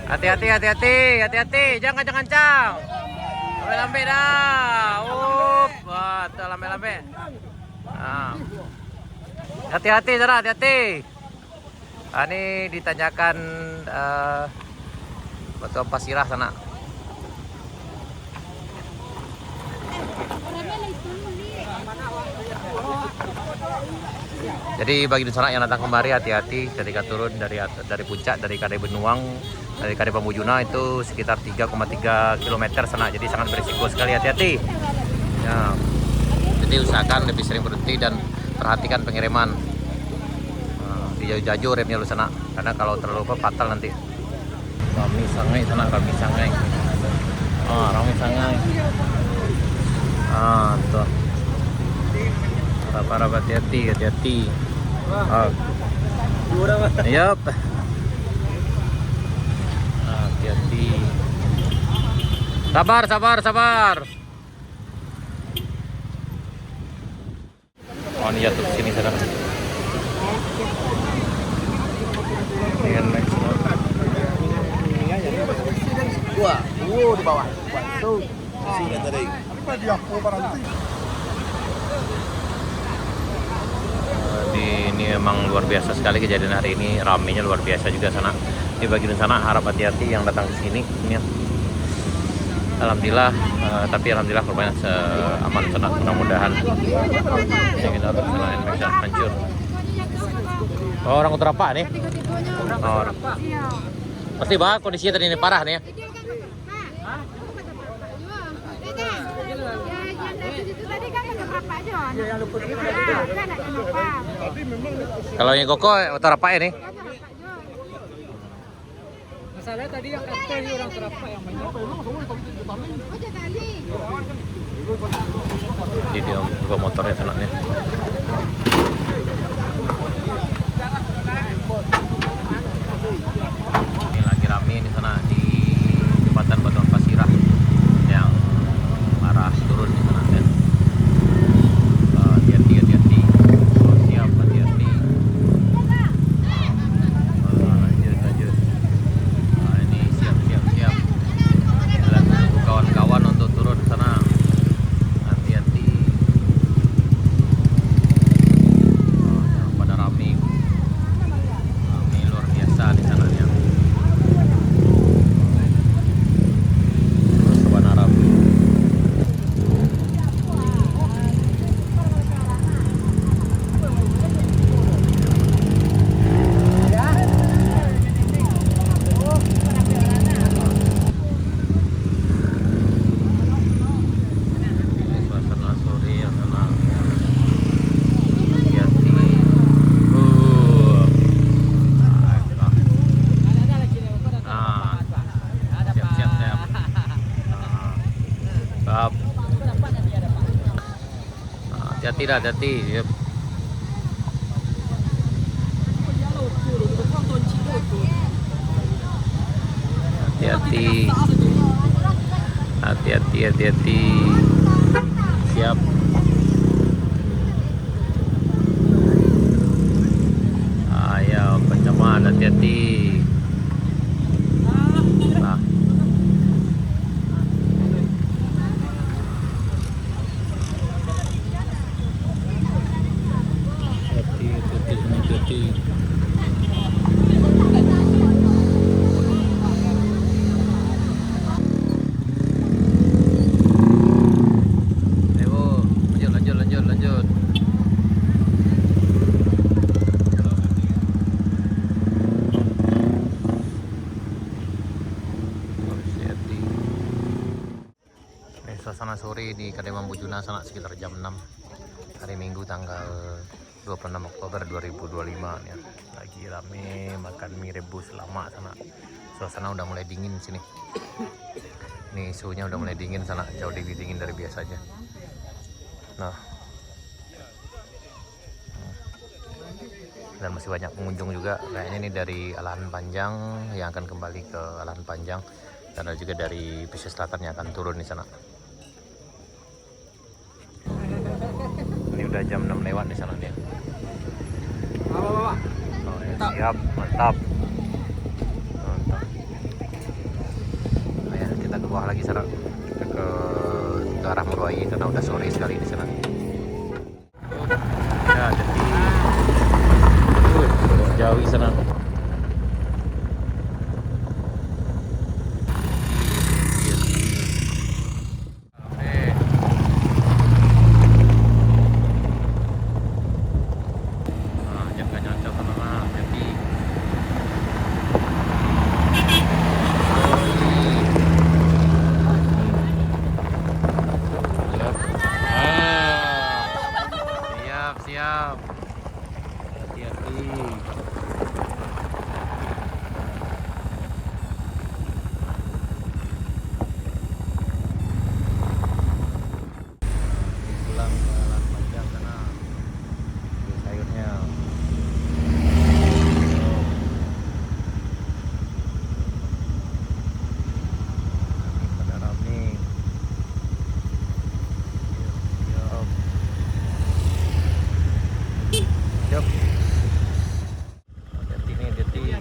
Hati-hati, jangan kencang. Lambe dah. Wah, tuh lambe. Nah. Hati-hati, Zara, hati-hati. Ini ditanyakan Batu Pasirah sana. Jadi bagi di sana yang datang kemari hati-hati ketika turun dari puncak, dari Kadai Benuang, dari Kadai Pambujuna itu sekitar 3,3 km sana. Jadi sangat berisiko sekali, hati-hati. Ya. Jadi usahakan lebih sering berhenti dan perhatikan pengiriman. Di jauh-jauh remnya lu sana, karena kalau terlalu fatal nanti. Rami sangai sana, rami sangai. Rami sangai. Tuh. Para hati-hati. Yup. Hati-hati. Sabar. Oh, ini jatuh sini sana. Wah, di bawah. Tuh. Sini tadi. Ini memang luar biasa sekali kejadian hari ini, ramenya luar biasa juga sana. Di bagian sana harap hati-hati yang datang ke sini. Ya. Alhamdulillah, tapi alhamdulillah korbannya aman sana, mudah-mudahan. Yang kita harus sana Indonesia hancur. Oh, orang Utara Pak nih. Oh. Pasti bah kondisinya tadi ini parah nih ya. Kalau yang Koko Utara Pak ini. Masalahnya tadi yang RT ini orang Terapa yang banyak. Jadi dia buka motornya sana nih. Ini lagi rame di sana di jembatan Batu Pasirah yang arah turun di sana kan. Hati-hati. Oh, siap, hati-hati. Lanjut. Ini siap. Jalan kawan-kawan untuk turun sana. Hati-hati. Pada rame luar biasa di sana ya. Sabana rame. Suasana sore yang tenang. Hati-hati. Siap. Hati-hati. Yep. Hati-hati. Siap. Ayo, penceman, hati-hati. Nah. Hati-hati. Lanjut. Hati-hati. Suasana sore di Kadai Pambujuna sana sekitar jam 6 hari Minggu tanggal 26 Oktober 2025 ya. Lagi rame makan mie rebus lama sana. Suasana udah mulai dingin sini. Nih suhunya udah mulai dingin sana, jauh lebih dingin dari biasanya. Nah. Dan masih banyak pengunjung juga. Kayaknya ini dari Alahan Panjang yang akan kembali ke Alahan Panjang, dan ada juga dari Pesisir Selatan yang akan turun di sana. Ini udah jam 6 lewat di sana nih. Oh, ya, siap, mantap. bawah lagi sana ke arah Morowali karena udah sore sekali di sana. Ya, jadi jauh di sana. Siap. Hati-hati. Pulang ke Jalan Panjang sana. Beli sayurnya. Pada rame. Siap. Yuk. Hati-hati nih, hati-hati.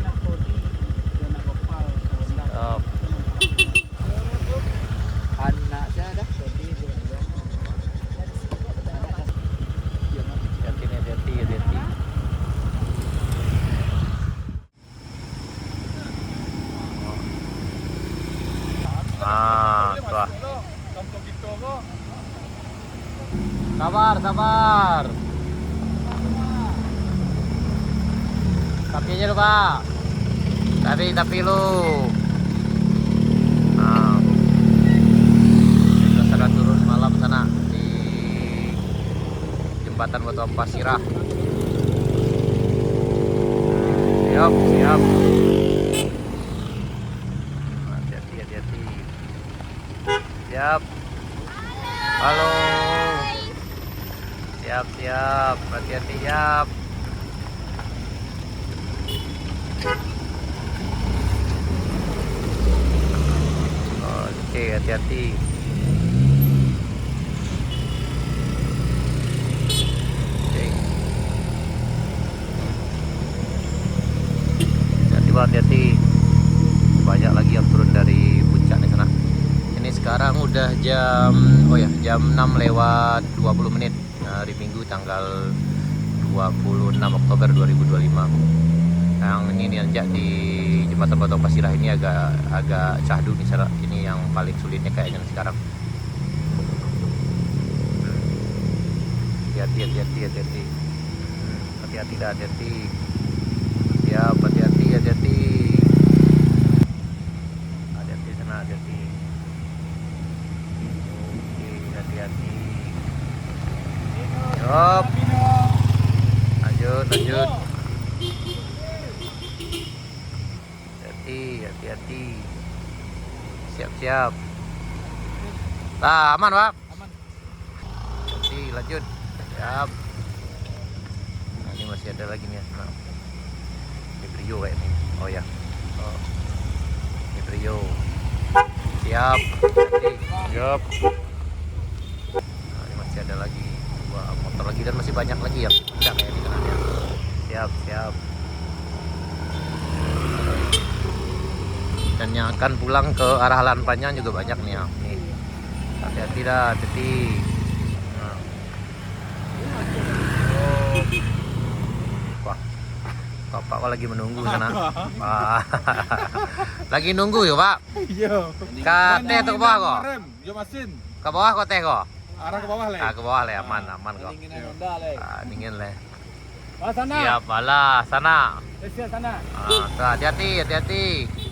Siap. Anak saya dah. Hati-hati nih, hati-hati, hati-hati. Tuh. Sabar. Tapinya lu, Pak. Tapi lu. Nah. Kita sedang turun malam sana di jembatan Batu Ampas Sirah. Siap. Hati-hati. Siap. Halo. Siap. Hati-hati, siap. Oke, hati-hati. Oke. Hati-hati. Banyak lagi yang turun dari puncak di sana. Ini sekarang udah jam 6 lewat 20 menit hari Minggu tanggal 26 Oktober 2025. Yang ini nanjak di jembatan Batu Ampas Sirah ini agak syahdu nih, ini yang paling sulitnya kayaknya sekarang. Hati-hati. Siap, hati-hati. Hati-hati sana, hati-hati. Oke, hati-hati. Yup. Lanjut. Hati-hati. Siap. Nah, aman, Pak. Aman. Hati, lanjut. Siap. Nah, ini masih ada lagi nih. Nah. Ini Brio kayak ini. Oh ya. Ini Brio. Siap. Hati. Siap. Nah, ini masih ada lagi 2 motor lagi dan masih banyak lagi yang tidak kayak di kanannya. Siap. Dan yang akan pulang ke arah Jalan Panjang juga banyak nih ya. Nih. Hati-hati dah, hati-hati. Nah. Wah. Bapak lagi menunggu sana. Wah. Lagi nunggu ya, Pak? Iya. Ke teh atau ke bawah kok? Yo masin. Ke bawah kok teh kok? Arah ke bawah le. Ke bawah le, aman kok. Dingin le. Sana. Siap, balah sana. Siap sana. Hati-hati.